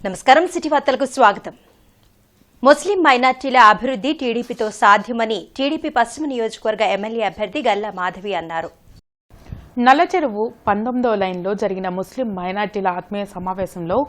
నమస్కారం సిటీ వార్తలకు స్వాగతం. ముస్లిం మైనార్టీల అభివృద్ధి టీడీపీతో సాధ్యమని టీడీపీ పశ్చిమ నియోజకవర్గ ఎమ్మెల్యే అభ్యర్థి గల్లా మాధవి అన్నారు. నల్లచెరువు 19వ లైన్లో జరిగిన ముస్లిం మైనార్టీల ఆత్మీయ సమావేశంలో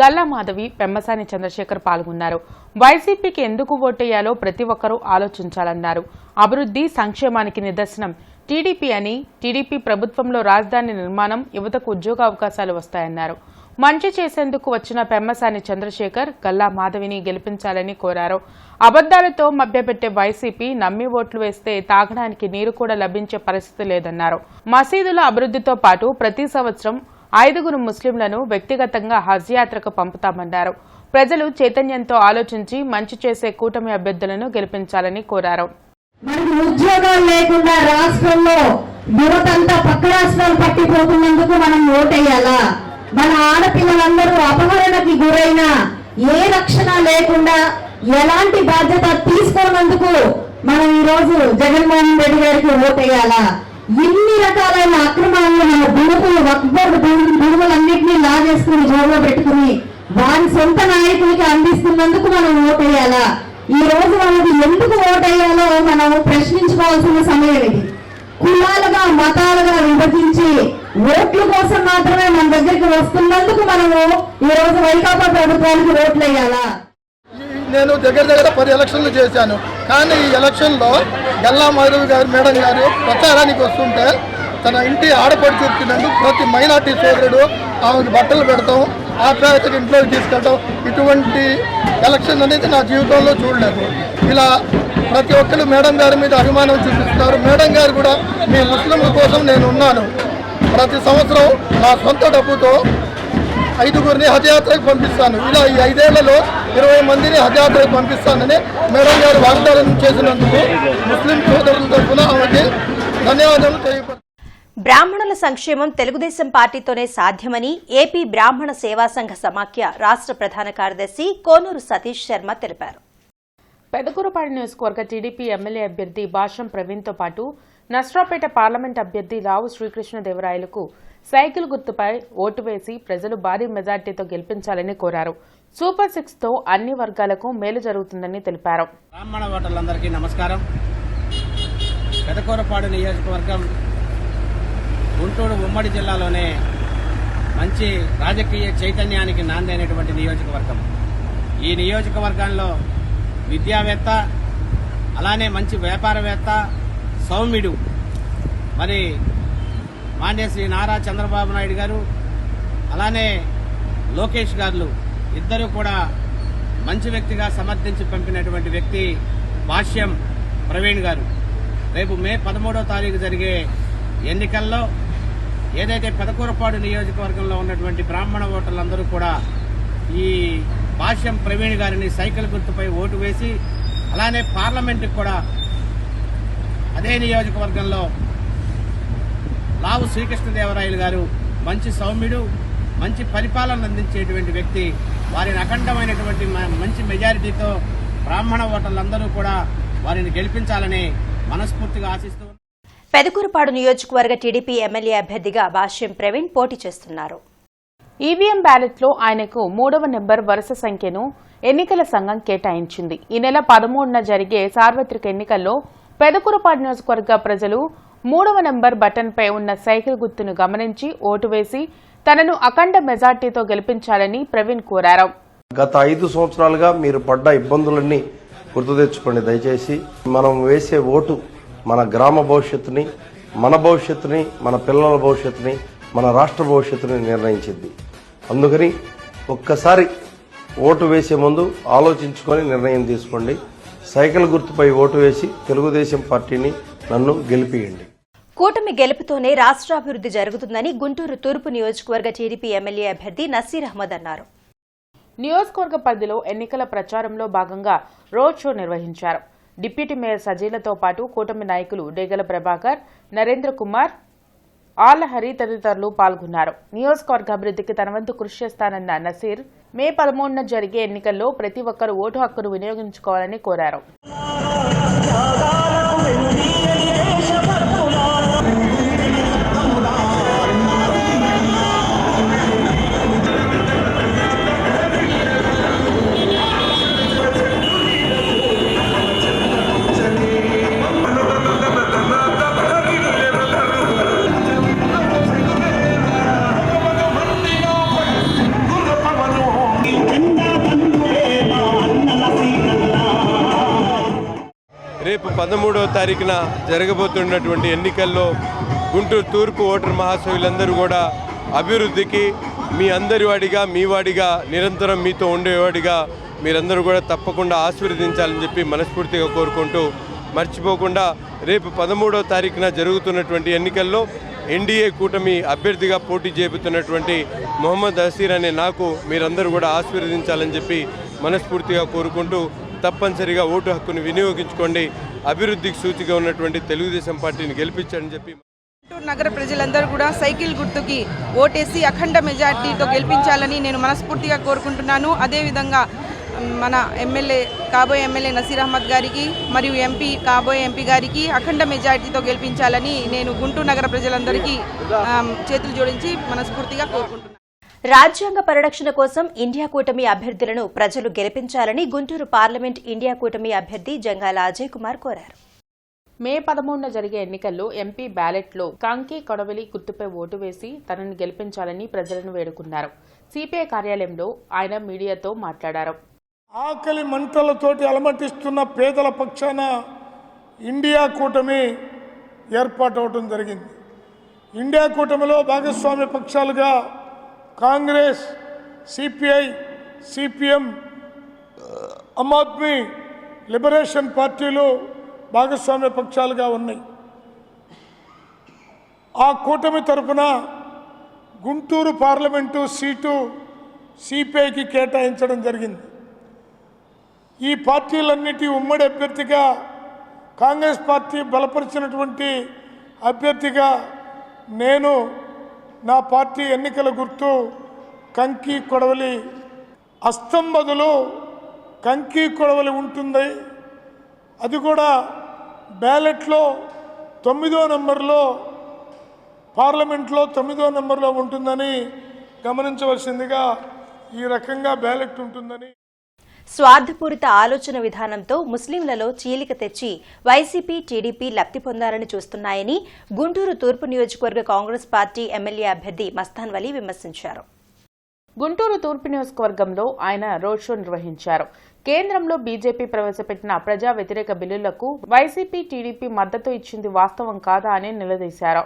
గల్లా మాధవి, పెమ్మసాని చంద్రశేఖర్ పాల్గొన్నారు. వైసీపీకి ఎందుకు ఓటేయాలో ప్రతి ఒక్కరూ ఆలోచించాలన్నారు. అభివృద్ధి, సంక్షేమానికి నిదర్శనం టీడీపీ అని, టీడీపీ ప్రభుత్వంలో రాజధాని నిర్మాణం, యువతకు ఉద్యోగ అవకాశాలు వస్తాయన్నారు. మంచి చేసేందుకు వచ్చిన పెమ్మసాని చంద్రశేఖర్ గల్లా మాధవిని గెలిపించాలని కోరారు. అబద్దాలతో మభ్యపెట్టే వైసీపీ నమ్మి ఓట్లు వేస్తే తాగడానికి నీరు కూడా లభించే పరిస్థితి లేదన్నారు. మసీదుల అభివృద్ధితో పాటు ప్రతి సంవత్సరం 5 ముస్లింలను వ్యక్తిగతంగా హజ్ యాత్రకు పంపుతామన్నారు. ప్రజలు చైతన్యంతో ఆలోచించి మంచి చేసే కూటమి అభ్యర్థులను గెలిపించాలని కోరారు. మనకు ఉద్యోగాలు లేకుండా రాష్ట్రంలో యువతంతా పక్క రాష్ట్రాలు పట్టిపోతున్నందుకు మనం ఓటేయాలా? మన ఆడపిల్లలందరూ అపహరణకి గురైన ఏ రక్షణ లేకుండా ఎలాంటి బాధ్యత తీసుకోనందుకు మనం ఈ రోజు జగన్మోహన్ రెడ్డి గారికి ఓటేయాలా? ఇన్ని రకాలైన అక్రమాలను మన భూములు, వక్ఫ్ భూములన్నింటినీ లాగేసుకుని జోబులో పెట్టుకుని వారి సొంత నాయకులకి అందిస్తున్నందుకు మనం ఓటేయాలా? ఈ రోజు వాళ్ళకి ఎందుకు ఓటేయాలో మనం ప్రశ్నించుకోవాల్సిన సమయం ఇది. కులాలుగా, మతాలుగా విభజించి ఓట్ల కోసం మాత్రమే మన దగ్గరికి వస్తున్నందుకు మనము ఈ రోజు వైకాపా ప్రభుత్వానికి ఓట్లు వేయాలా? నేను దగ్గర 10 ఎలక్షన్లు చేశాను. కానీ ఈ ఎలక్షన్లో గల్లా మాధవి గారు మేడం గారు ప్రచారానికి వస్తుంటే తన ఇంటి ఆడపడి చూపుతున్నందుకు ప్రతి మైనార్టీ సోదరుడు ఆమెకు బట్టలు పెడతాం, ఆప్యాయతకు ఇంట్లోకి తీసుకెళ్ళటం, ఇటువంటి ఎలక్షన్ అనేది నా జీవితంలో చూడలేదు. ఇలా ప్రతి ఒక్కరు మేడం గారి మీద అభిమానం చూపిస్తున్నారు. మేడం గారు కూడా మీ ముస్లింల కోసం నేను ఉన్నాను, ప్రతి సంవత్సరం నా సొంత డబ్బుతో 5 హజ్ యాత్రకు పంపిస్తాను, ఇలా ఈ 5 ఏళ్లలో 20 మందిని హజ్ యాత్రకు పంపిస్తానని మేడం గారు వాగ్దానం చేసినందుకు ముస్లిం సోదరుల తరఫున ఆమెకి ధన్యవాదాలు తెలియపరుస్తున్నాను. బ్రాహ్మణుల సంక్షేమం తెలుగుదేశం పార్టీతోనే సాధ్యమని ఏపీ బ్రాహ్మణ సేవా సంఘ సమాఖ్య రాష్ట్ర ప్రధాన కార్యదర్శి కోనూరు సతీష్ శర్మ తెలిపారు. పెదకూరపాడు నియోజకవర్గ టీడీపీ ఎమ్మెల్యే అభ్యర్థి భాష్యం ప్రవీణ్తో పాటు నస్రాపేట పార్లమెంట్ అభ్యర్థి రావు శ్రీకృష్ణదేవరాయలకు సైకిల్ గుర్తుపై ఓటు వేసి ప్రజలు భారీ మెజార్టీతో గెలిపించాలని కోరారు. సూపర్ 6తో అన్ని వర్గాలకు మేలు జరుగుతుందని తెలిపారు. బ్రాహ్మణ ఓటర్లందరికీ నమస్కారం. పెదకూరపాడు నియోజకవర్గం గుంటూరు ఉమ్మడి జిల్లాలోనే మంచి రాజకీయ చైతన్యానికి నాందైనటువంటి నియోజకవర్గం. ఈ నియోజకవర్గంలో విద్యావేత్త, అలానే మంచి వ్యాపారవేత్త, సౌమ్యుడు మరి మాన్యశ్రీ నారా చంద్రబాబు నాయుడు గారు, అలానే లోకేష్ గారు ఇద్దరు కూడా మంచి వ్యక్తిగా సమర్థించి పంపినటువంటి వ్యక్తి భాష్యం ప్రవీణ్ గారు. రేపు మే 13వ తారీఖు జరిగే ఎన్నికల్లో ఏదైతే పెదకూరపాడు నియోజకవర్గంలో ఉన్నటువంటి బ్రాహ్మణ ఓటర్లందరూ కూడా ఈ భాష్యం ప్రవీణ్ గారిని సైకిల్ గుర్తుపై ఓటు వేసి, అలానే పార్లమెంటుకు కూడా అదే నియోజకవర్గంలో లావు శ్రీకృష్ణదేవరాయలు గారు మంచి సౌమ్యుడు, మంచి పరిపాలన అందించేటువంటి వ్యక్తి, వారిని అఖండమైనటువంటి మంచి మెజారిటీతో బ్రాహ్మణ ఓటర్లందరూ కూడా వారిని గెలిపించాలని మనస్ఫూర్తిగా ఆశిస్తూ పెదకూరపాడు నియోజకవర్గ టీడీపీ ఎమ్మెల్యే అభ్యర్థిగా భాష్యం ప్రవీణ్ పోటీ చేస్తున్నారు. ఈవీఎం బ్యాలెట్లో ఆయనకు 3వ నెంబర్ వరుస సంఖ్యను ఎన్నికల సంఘం కేటాయించింది. ఈ నెల 13న జరిగే సార్వత్రిక ఎన్నికల్లో పెదకూరపాడు నియోజకవర్గ ప్రజలు 3వ నెంబర్ బటన్పై ఉన్న సైకిల్ గుర్తును గమనించి ఓటు వేసి తనను అఖండ మెజార్టీతో గెలిపించాలని ప్రవీణ్ కోరారు. గత 5 సంవత్సరాలుగా మీరు పడ్డ ఇబ్బందులన్నీ గుర్తు తెచ్చుకోండి. దయచేసి మనం వేసే ఓటు మన గ్రామ భవిష్యత్తుని, మన భవిష్యత్తుని, మన పిల్లల భవిష్యత్తుని, మన రాష్ట్ర భవిష్యత్తుని నిర్ణయించింది. అందుకని ఒక్కసారి ఓటు వేసే ముందు ఆలోచించుకొని నిర్ణయం తీసుకోండి. సైకిల్ గుర్తుపై ఓటు వేసి తెలుగుదేశం పార్టీని నన్ను గెలిపియండి. కూటమి గెలుపుతోనే రాష్ట్రాభివృద్ధి జరుగుతుందని గుంటూరు తూర్పు నియోజకవర్గ టీడీపీ ఎమ్మెల్యే అభ్యర్థి నసీర్ అహ్మద్ అన్నారు. నియోజకవర్గ పరిధిలో ఎన్నికల ప్రచారంలో భాగంగా రోడ్ షో నిర్వహించారు. డిప్యూటీ మేయర్ సజీలతో పాటు కూటమి నాయకులు డేగల ప్రభాకర్, నరేంద్ర కుమార్, ఆళ్లహరి తదితరులు పాల్గొన్నారు. నియోజకవర్గ అభివృద్ధికి తన వంతు కృషి చేస్తానన్న నసీర్ మే 13న జరిగే ఎన్నికల్లో ప్రతి ఒక్కరూ ఓటు హక్కును వినియోగించుకోవాలని కోరారు. 13వ తారీఖున జరగబోతున్నటువంటి ఎన్నికల్లో గుంటూరు తూర్పు ఓటర్ మహాశయులందరూ కూడా అభివృద్ధికి మీ అందరి వాడిగా మీ వాడిగా నిరంతరం మీతో ఉండేవాడిగా మీరందరూ కూడా తప్పకుండా ఆశీర్వదించాలని చెప్పి మనస్ఫూర్తిగా కోరుకుంటూ మర్చిపోకుండా రేపు 13వ తారీఖున జరుగుతున్నటువంటి ఎన్నికల్లో ఎన్డీఏ కూటమి అభ్యర్థిగా పోటీ చేపుతున్నటువంటి మొహమ్మద్ అసీర్ అనే నాకు మీరందరూ కూడా ఆశీర్వదించాలని చెప్పి మనస్ఫూర్తిగా కోరుకుంటూ తప్పనిసరిగా ఓటు హక్కును వినియోగించుకోండి, అభివృద్ధికి సూచిగా ఉన్నటువంటి తెలుగుదేశం పార్టీని గెలిపించండి చెప్పి గుంటూరు నగర ప్రజలందరూ కూడా సైకిల్ గుర్తుకి ఓటేసి అఖండ మెజార్టీతో గెలిపించాలని నేను మనస్ఫూర్తిగా కోరుకుంటున్నాను. అదేవిధంగా మన కాబోయే ఎమ్మెల్యే నసీర్ అహ్మద్ గారికి మరియు కాబోయే ఎంపీ గారికి అఖండ మెజార్టీతో గెలిపించాలని నేను గుంటూరు నగర ప్రజలందరికీ చేతులు జోడించి మనస్ఫూర్తిగా కోరుకుంటున్నాను. రాజ్యాంగ పరిరక్షణ కోసం ఇండియా కూటమి అభ్యర్థులను ప్రజలు గెలిపించాలని గుంటూరు పార్లమెంట్ ఇండియా కూటమి అభ్యర్థి జంగాల అజయ్ కుమార్ కోరారు. మే 13న జరిగే ఎన్నికల్లో ఎంపీ బ్యాలెట్లో కంకి కొడవలి గుర్తుపై ఓటు వేసి తనని గెలిపించాలని ప్రజలను వేడుకున్నారు. సిపిఐ కార్యాలయంలో ఆయన మీడియాతో మాట్లాడారు. ఆకలి మంటలతోటి అలమటిస్తున్న పేదల పక్షాన ఇండియా కూటమి ఏర్పాటవడం జరిగింది. ఇండియా కూటమిలో భాగస్వామ్య పక్షాలుగా Congress, CPI, CPM, Aam Aadmi liberation పార్టీలు భాగస్వామ్య పక్షాలుగా ఉన్నాయి. ఆ కూటమి తరఫున గుంటూరు పార్లమెంటు సీటు సిపిఐకి కేటాయించడం జరిగింది. ఈ పార్టీలన్నిటి ఉమ్మడి అభ్యర్థిగా కాంగ్రెస్ పార్టీ బలపరిచినటువంటి అభ్యర్థిగా నేను నా పార్టీ ఎన్నికల గుర్తు కంకి కొడవలి, అస్తం బదులు కంకి కొడవలి ఉంటుంది. అది కూడా బ్యాలెట్లో 9వ నెంబర్లో, పార్లమెంట్లో 9వ నెంబర్లో ఉంటుందని గమనించవలసిందిగా ఈ రకంగా బ్యాలెట్ ఉంటుందని. స్వార్థపూరిత ఆలోచన విధానంతో ముస్లింలలో చీలిక తెచ్చి వైసీపీ, టీడీపీ లబ్ధి పొందాలని చూస్తున్నాయని గుంటూరు తూర్పు నియోజకవర్గ కాంగ్రెస్ పార్టీ ఎమ్మెల్యే అభ్యర్థి మస్తాన్ వలీ విమర్శించారు. గుంటూరు తూర్పు నియోజకవర్గంలో ఆయన రోడ్ షో నిర్వహించారు. కేంద్రంలో బీజేపీ ప్రవేశపెట్టిన ప్రజా వ్యతిరేక బిల్లులకు వైసీపీ, టీడీపీ మద్దతు ఇచ్చింది వాస్తవం కాదా అని నిలదీశారు.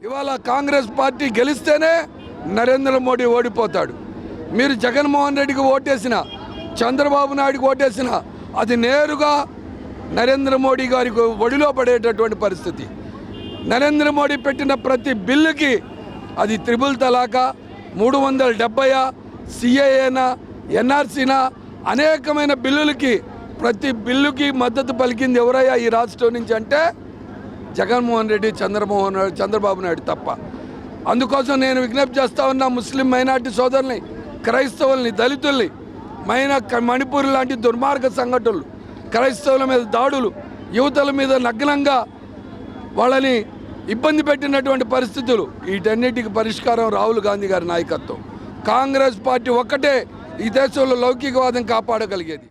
ఇవాళ కాంగ్రెస్ పార్టీ గెలిస్తేనే నరేంద్ర మోడీ ఓడిపోతాడు. మీరు జగన్మోహన్ రెడ్డికి ఓటేసిన, చంద్రబాబు నాయుడుకి ఓటేసిన, అది నేరుగా నరేంద్ర మోడీ గారికి ఒడిలో పడేటటువంటి పరిస్థితి. నరేంద్ర మోడీ పెట్టిన ప్రతి బిల్లుకి, అది త్రిబుల్ తలాకా, 370, సిఏఏనా, ఎన్ఆర్సీనా, అనేకమైన బిల్లులకి, ప్రతి బిల్లుకి మద్దతు పలికింది ఎవరయ్యా ఈ రాష్ట్రం నుంచి అంటే జగన్మోహన్ రెడ్డి, చంద్రబాబు నాయుడు తప్ప. అందుకోసం నేను విజ్ఞప్తి చేస్తా ఉన్నా ముస్లిం మైనార్టీ సోదరుల్ని, క్రైస్తవుల్ని, దళితుల్ని, మణిపూర్ లాంటి దుర్మార్గ సంఘటనలు, క్రైస్తవుల మీద దాడులు, యువతల మీద నగ్నంగా వాళ్ళని ఇబ్బంది పెట్టినటువంటి పరిస్థితులు, వీటన్నిటికి పరిష్కారం రాహుల్ గాంధీ గారి నాయకత్వం. కాంగ్రెస్ పార్టీ ఒక్కటే ఈ దేశంలో లౌకికవాదం కాపాడగలిగేది.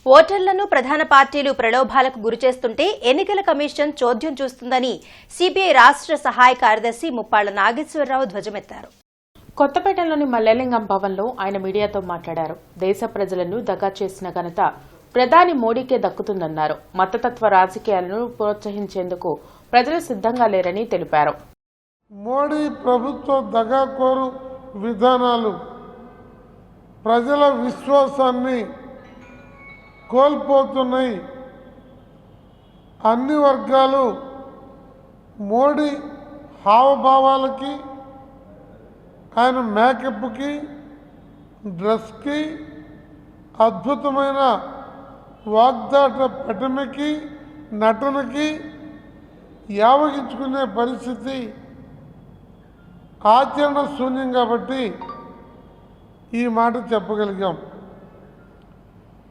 ఓటర్లను ప్రధాన పార్టీలు ప్రలోభాలకు గురిచేస్తుంటే ఎన్నికల కమిషన్ చోద్యం చూస్తుందని సిపిఐ రాష్ట్ర సహాయ కార్యదర్శి ముప్పాళ్ల నాగేశ్వరరావు ధ్వజమెత్తారు. కొత్తపేటలోని మల్లెలింగం భవన్లో ఆయన మీడియాతో మాట్లాడారు. దేశ ప్రజలను దగా చేసిన ఘనత ప్రధాని మోడీకే దక్కుతుందన్నారు. మతతత్వ రాజకీయాలను ప్రోత్సహించేందుకు ప్రజలు సిద్ధంగా లేరని తెలిపారు. మోడీ ప్రభుత్వ దగాకోరు విధానాలు ప్రజల విశ్వాసాన్ని కోల్పోతున్నాయి. అన్ని వర్గాలు మోడీ హావభావాలకి, ఆయన మేకప్కి, డ్రెస్కి, అద్భుతమైన వాగ్దాట పటమికి, నటనకి యావగించుకునే పరిస్థితి ఆచరణ శూన్యం. కాబట్టి ఈ మాట చెప్పగలిగాం.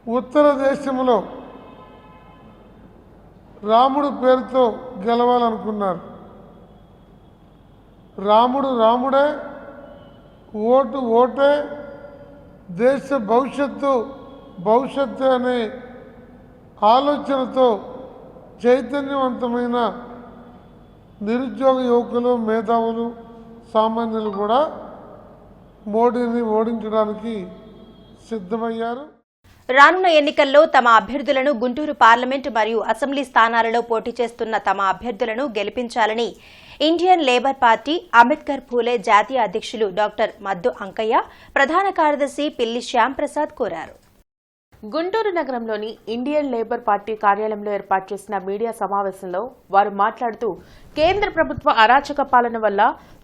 ఉత్తర దేశంలో రాముడు పేరుతో గెలవాలనుకున్నారు. రాముడు రాముడే, ఓటు ఓటే, దేశ భవిష్యత్తు అనే ఆలోచనతో చైతన్యవంతమైన నిరుద్యోగ యువకులు, మేధావులు, సామాన్యులు కూడా మోడీని ఓడించడానికి సిద్ధమయ్యారు. రానున్న ఎన్నికల్లో తమ అభ్యర్థులను గుంటూరు పార్లమెంటు మరియు అసెంబ్లీ స్థానాలలో పోటీ చేస్తున్న తమ అభ్యర్థులను గెలిపించాలని ఇండియన్ లేబర్ పార్టీ అంబేద్కర్ పూలే జాతీయ అధ్యక్షులు డాక్టర్ మద్దు అంకయ్య, ప్రధాన కార్యదర్శి పిల్లి శ్యాంప్రసాద్ కోరారు. గుంటూరు నగరంలోని ఇండియన్ లేబర్ పార్టీ కార్యాలయంలో ఏర్పాటు చేసిన మీడియా సమావేశంలో వారు మాట్లాడుతూ కేంద్ర ప్రభుత్వ అరాచక పాలన వల్ల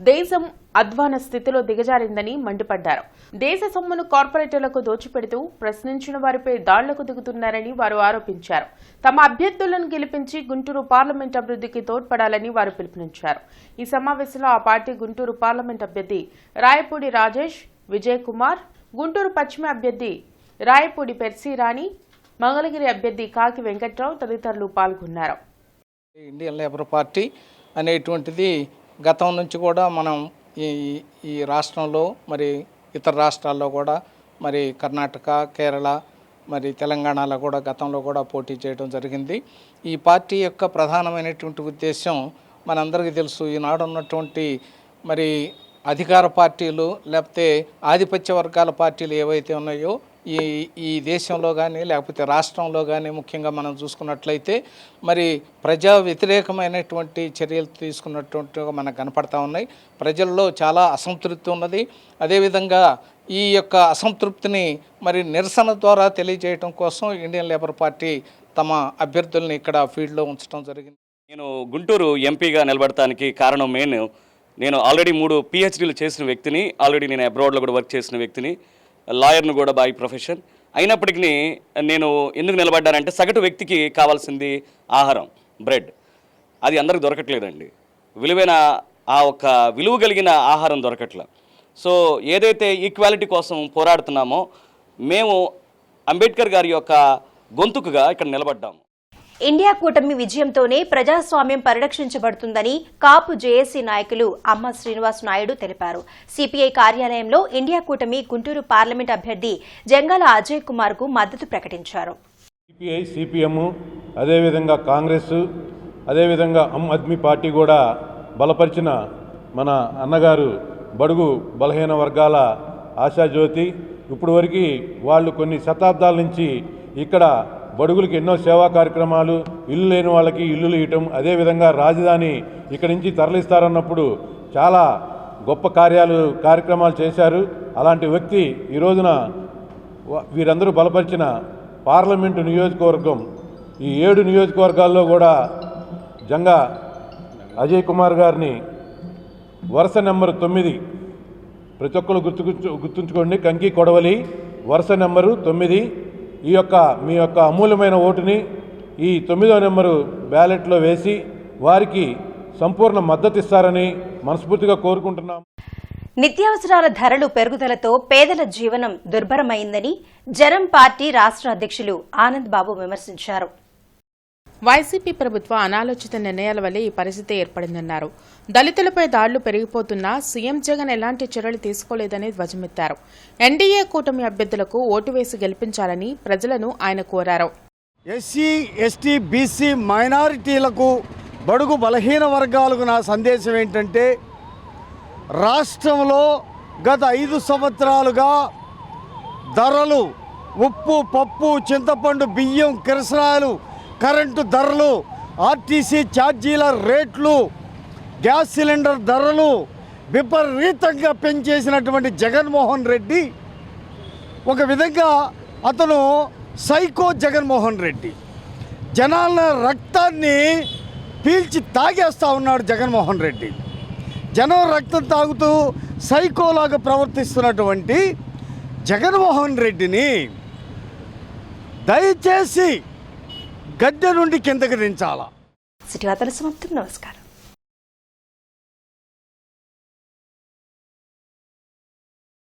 దేశం అధ్వాన స్థితిలో దిగజారిందని మండిపడ్డారు. దేశ సొమ్మును కార్పొరేటర్లకు దోచిపెడుతూ ప్రశ్నించిన వారిపై దాడులకు దిగుతున్నారని వారు ఆరోపించారు. తమ అభ్యర్థులను గెలిపించి గుంటూరు పార్లమెంట్ అభివృద్ధికి తోడ్పడాలని వారు పిలుపునిచ్చారు. ఈ సమావేశంలో ఆ పార్టీ గుంటూరు పార్లమెంట్ అభ్యర్థి రాయపూడి రాజేష్, విజయ్ కుమార్, గుంటూరు పశ్చిమ అభ్యర్థి రాయపూడి పెర్సీ రాణి, మంగళగిరి అభ్యర్థి కాకి వెంకట్రావు తదితరులు పాల్గొన్నారు. ఇండియన్ లేబర్ పార్టీ అనేటువంటిది గతం నుంచి కూడా మనం ఈ రాష్ట్రంలో మరి ఇతర రాష్ట్రాల్లో కూడా మరి కర్ణాటక, కేరళ, మరి తెలంగాణలో కూడా గతంలో కూడా పోటీ చేయడం జరిగింది. ఈ పార్టీ యొక్క ప్రధానమైనటువంటి ఉద్దేశం మనందరికీ తెలుసు. ఈనాడు ఉన్నటువంటి మరి అధికార పార్టీలు లేకపోతే ఆధిపత్య వర్గాల పార్టీలు ఏవైతే ఉన్నాయో ఈ దేశంలో కానీ లేకపోతే రాష్ట్రంలో కానీ ముఖ్యంగా మనం చూసుకున్నట్లయితే మరి ప్రజా వ్యతిరేకమైనటువంటి చర్యలు తీసుకున్నటువంటిగా మనకు కనపడతా ఉన్నాయి. ప్రజల్లో చాలా అసంతృప్తి ఉన్నది. అదేవిధంగా ఈ యొక్క అసంతృప్తిని మరి నిరసన ద్వారా తెలియజేయడం కోసం ఇండియన్ లేబర్ పార్టీ తమ అభ్యర్థుల్ని ఇక్కడ ఫీల్డ్లో ఉంచడం జరిగింది. నేను గుంటూరు ఎంపీగా నిలబడటానికి కారణం నేను ఆల్రెడీ 3 PhDలు చేసిన వ్యక్తిని, ఆల్రెడీ నేను అబ్రాడ్లో కూడా వర్క్ చేసిన వ్యక్తిని, లాయర్ను కూడా బై ప్రొఫెషన్. అయినప్పటికీ నేను ఎందుకు నిలబడ్డానంటే సగటు వ్యక్తికి కావాల్సింది ఆహారం, బ్రెడ్. అది అందరికి దొరకట్లేదండి. విలువైన ఆ ఒక్క విలువ కలిగిన ఆహారం దొరకట్లే. సో ఏదైతే ఈక్వాలిటీ కోసం పోరాడుతున్నామో మేము అంబేద్కర్ గారి యొక్క గొంతుకుగా ఇక్కడ నిలబడ్డాము. ఇండియా కూటమి విజయంతోనే ప్రజాస్వామ్యం పరిరక్షించబడుతుందని కాపు జేఏసీ నాయకులు అమ్మ శ్రీనివాస్ నాయుడు తెలిపారు. సిపిఐ కార్యాలయంలో ఇండియా కూటమి గుంటూరు పార్లమెంట్ అభ్యర్థి జంగాల అజయ్ కుమార్ కు మద్దతు ప్రకటించారు. సిపిఐ, సిపిఎం, అదేవిధంగా కాంగ్రెస్, అదేవిధంగా ఆమ్ ఆద్మీ పార్టీ కూడా బలపరిచిన మన అన్నగారు బడుగు బలహీన వర్గాల ఆశాజ్యోతి. ఇప్పుడు వరకు వాళ్ళు కొన్ని శతాబ్దాల నుంచి ఇక్కడ బడుగులకు ఎన్నో సేవా కార్యక్రమాలు, ఇల్లు లేని వాళ్ళకి ఇల్లులు ఇవ్వటం, అదేవిధంగా రాజధాని ఇక్కడి నుంచి తరలిస్తారన్నప్పుడు చాలా గొప్ప కార్యక్రమాలు చేశారు. అలాంటి వ్యక్తి ఈ రోజున వీరందరూ బలపరిచిన పార్లమెంటు నియోజకవర్గం, ఈ 7 నియోజకవర్గాల్లో కూడా జంగా అజయ్ కుమార్ గారిని వరుస నెంబరు 9, ప్రతి ఒక్కరు గుర్తుంచుకోండి, కంకి కొడవలి వరుస నెంబరు 9, మీ యొక్క అమూల్యమైన ఓటుని ఈ 9వ నెంబరు బ్యాలెట్లో వేసి వారికి సంపూర్ణ మద్దతు ఇస్తారని మనస్ఫూర్తిగా కోరుకుంటున్నాం. నిత్యావసరాల ధరలు పెరుగుదలతో పేదల జీవనం దుర్భరమైందని జనం పార్టీ రాష్ట్ర అధ్యక్షులు ఆనంద్ బాబు విమర్శించారు. వైసీపీ ప్రభుత్వ అనాలోచిత నిర్ణయాల వల్లే ఈ పరిస్థితి ఏర్పడిందన్నారు. దళితులపై దాడులు పెరిగిపోతున్నా సీఎం జగన్ ఎలాంటి చర్యలు తీసుకోలేదని ధ్వజమెత్తారు. ఎన్డీఏ కూటమి అభ్యర్థులకు ఓటు వేసి గెలిపించాలని ప్రజలను ఆయన కోరారు. ఎస్సీ, ఎస్టీ, బీసీ మైనారిటీలకు, బడుగు బలహీన వర్గాలకు నా సందేశం ఏంటంటే, రాష్ట్రంలో గత 5 సంవత్సరాలుగా ధరలు, ఉప్పు, పప్పు, చింతపండు, బియ్యం, కిరసనాయలు, కరెంటు ధరలు, ఆర్టీసీ ఛార్జీల రేట్లు, గ్యాస్ సిలిండర్ ధరలు విపరీతంగా పెంచేసినటువంటి జగన్మోహన్ రెడ్డి ఒక విధంగా అతను సైకో జగన్మోహన్ రెడ్డి. జనాల రక్తాన్ని పీల్చి తాగేస్తూ ఉన్నాడు జగన్మోహన్ రెడ్డి. జనం రక్తం తాగుతూ సైకోలాగా ప్రవర్తిస్తున్నటువంటి జగన్మోహన్ రెడ్డిని దయచేసి గద్దె నుండి కిందకి దించాలా. సిటీ వార్తల సమాప్తం. నమస్కారం.